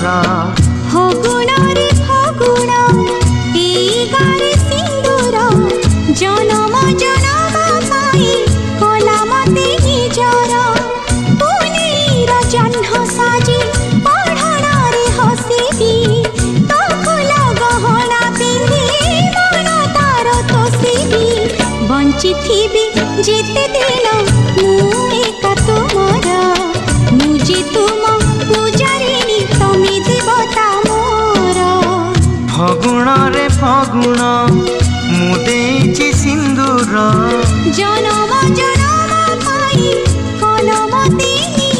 फगुण रे फगुण ए गारे सिंदूर जनम जनम पाई कला मते निजर पुनीर जह्न साजी पढ़ण रे हसिबी तो फूल गहना पिंधि मन तार तोसिबी बंची थीबी जेते दिन मु एका तुमर मुझे तुम पूजारिणी तमे देवता मोर फगुण रे फगुण मु देछि सिंदूर जनम जनम पाई कलम देहि